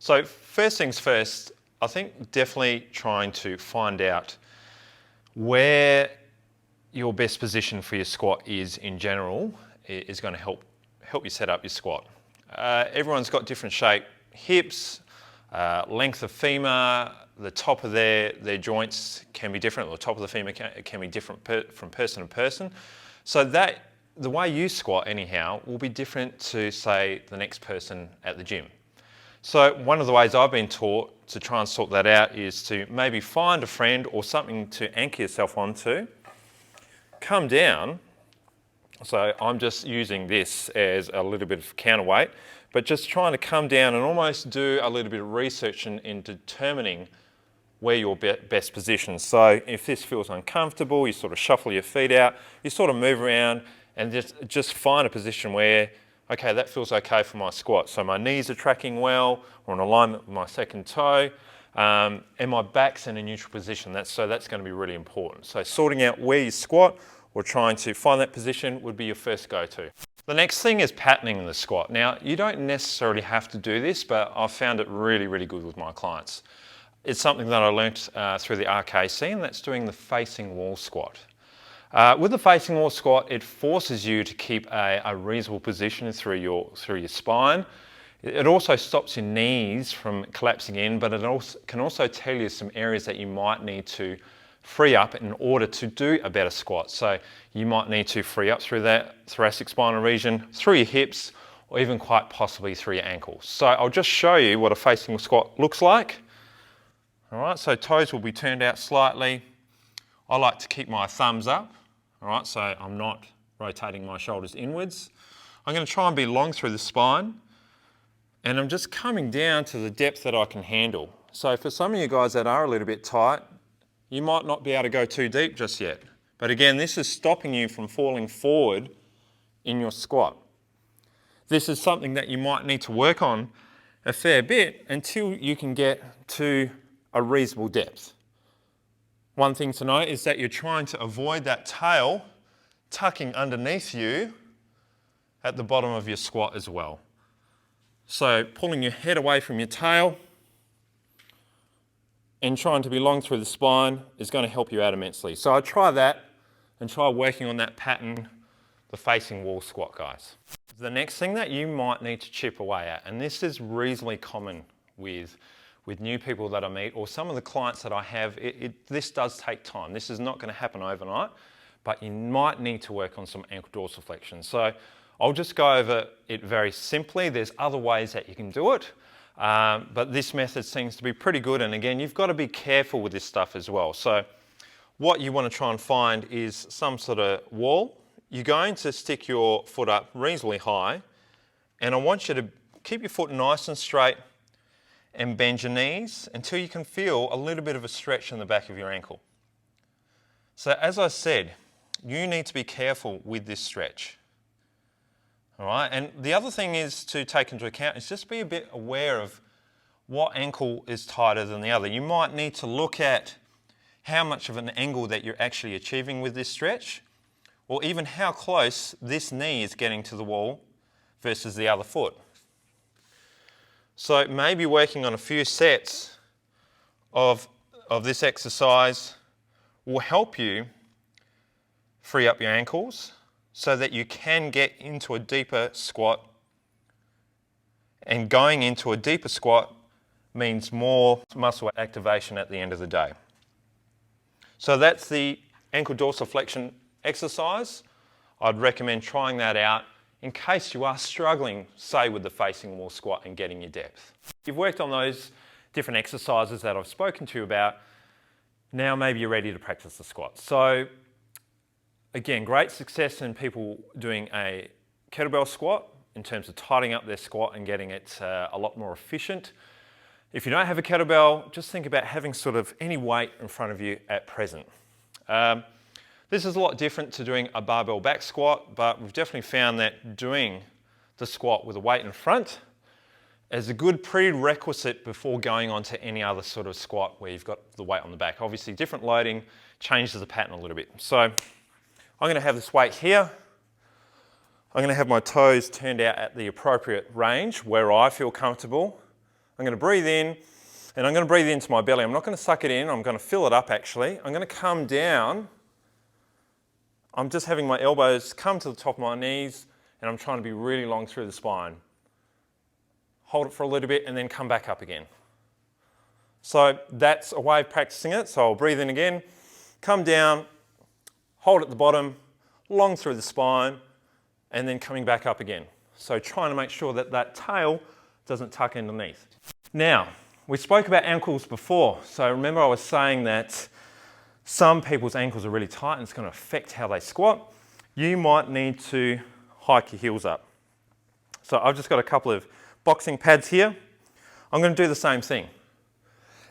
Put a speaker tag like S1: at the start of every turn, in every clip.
S1: So first things first, I think definitely trying to find out where your best position for your squat is in general is going to help you set up your squat. Everyone's got different shape, hips, length of femur, the top of their joints can be different, or the top of the femur can be different from person to person. So that the way you squat anyhow will be different to, say, the next person at the gym. So one of the ways I've been taught to try and sort that out is to maybe find a friend or something to anchor yourself onto, come down. So I'm just using this as a little bit of counterweight, but just trying to come down and almost do a little bit of research in determining where your best position. So if this feels uncomfortable, you sort of shuffle your feet out, you sort of move around and just find a position where, okay, that feels okay for my squat. So my knees are tracking well, or in alignment with my second toe, and my back's in a neutral position. So that's going to be really important. So sorting out where you squat or trying to find that position would be your first go-to. The next thing is patterning the squat. Now, you don't necessarily have to do this, but I've found it really, really good with my clients. It's something that I learnt through the RKC, and that's doing the facing wall squat. With the facing wall squat, it forces you to keep a reasonable position through your spine. It also stops your knees from collapsing in, but it can also tell you some areas that you might need to free up in order to do a better squat. So you might need to free up through that thoracic spinal region, through your hips, or even quite possibly through your ankles. So I'll just show you what a facing wall squat looks like. All right, so toes will be turned out slightly. I like to keep my thumbs up, all right, so I'm not rotating my shoulders inwards. I'm going to try and be long through the spine, and I'm just coming down to the depth that I can handle. So for some of you guys that are a little bit tight, you might not be able to go too deep just yet. But again, this is stopping you from falling forward in your squat. This is something that you might need to work on a fair bit until you can get to a reasonable depth. One thing to note is that you're trying to avoid that tail tucking underneath you at the bottom of your squat as well. So pulling your head away from your tail and trying to be long through the spine is going to help you out immensely. So I try that and try working on that pattern, the facing wall squat, guys. The next thing that you might need to chip away at, and this is reasonably common with new people that I meet or some of the clients that I have, this does take time. This is not going to happen overnight, but you might need to work on some ankle dorsal flexion. So I'll just go over it very simply. There's other ways that you can do it, but this method seems to be pretty good. And again, you've got to be careful with this stuff as well. So what you want to try and find is some sort of wall. You're going to stick your foot up reasonably high, and I want you to keep your foot nice and straight and bend your knees until you can feel a little bit of a stretch in the back of your ankle. So as I said, you need to be careful with this stretch. All right, and the other thing is to take into account is just be a bit aware of what ankle is tighter than the other. You might need to look at how much of an angle that you're actually achieving with this stretch, or even how close this knee is getting to the wall versus the other foot. So maybe working on a few sets of this exercise will help you free up your ankles so that you can get into a deeper squat. And going into a deeper squat means more muscle activation at the end of the day. So that's the ankle dorsal flexion exercise. I'd recommend trying that out in case you are struggling, say, with the facing wall squat and getting your depth. You've worked on those different exercises that I've spoken to you about. Now maybe you're ready to practice the squat. So again, great success in people doing a kettlebell squat in terms of tightening up their squat and getting it a lot more efficient. If you don't have a kettlebell, just think about having sort of any weight in front of you at present. This is a lot different to doing a barbell back squat, but we've definitely found that doing the squat with a weight in front is a good prerequisite before going on to any other sort of squat where you've got the weight on the back. Obviously, different loading changes the pattern a little bit. So I'm going to have this weight here. I'm going to have my toes turned out at the appropriate range where I feel comfortable.
S2: I'm going to breathe in, and I'm going to breathe into my belly. I'm not going to suck it in, I'm going to fill it up actually. I'm going to come down. I'm just having my elbows come to the top of my knees, and I'm trying to be really long through the spine. Hold it for a little bit and then come back up again. So that's a way of practicing it. So I'll breathe in again, come down, hold at the bottom, long through the spine, and then coming back up again. So trying to make sure that that tail doesn't tuck underneath. Now, we spoke about ankles before. So remember I was saying that some people's ankles are really tight and it's going to affect how they squat. You might need to hike your heels up. So I've just got a couple of boxing pads here. I'm going to do the same thing.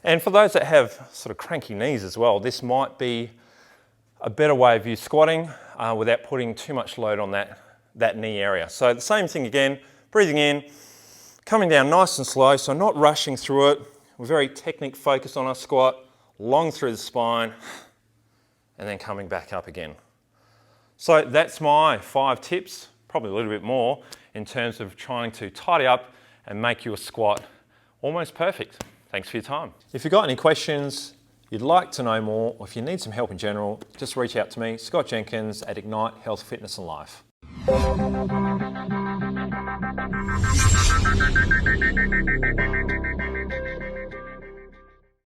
S2: And for those that have sort of cranky knees as well, this might be a better way of you squatting without putting too much load on that knee area. So the same thing again, breathing in, coming down nice and slow, so not rushing through it. We're very technique focused on our squat, long through the spine, and then coming back up again. So that's my 5 tips, probably a little bit more, in terms of trying to tidy up and make your squat almost perfect. Thanks for your time. If you've got any questions, you'd like to know more, or if you need some help in general, just reach out to me, Scott Jenkins at Ignite Health, Fitness and Life.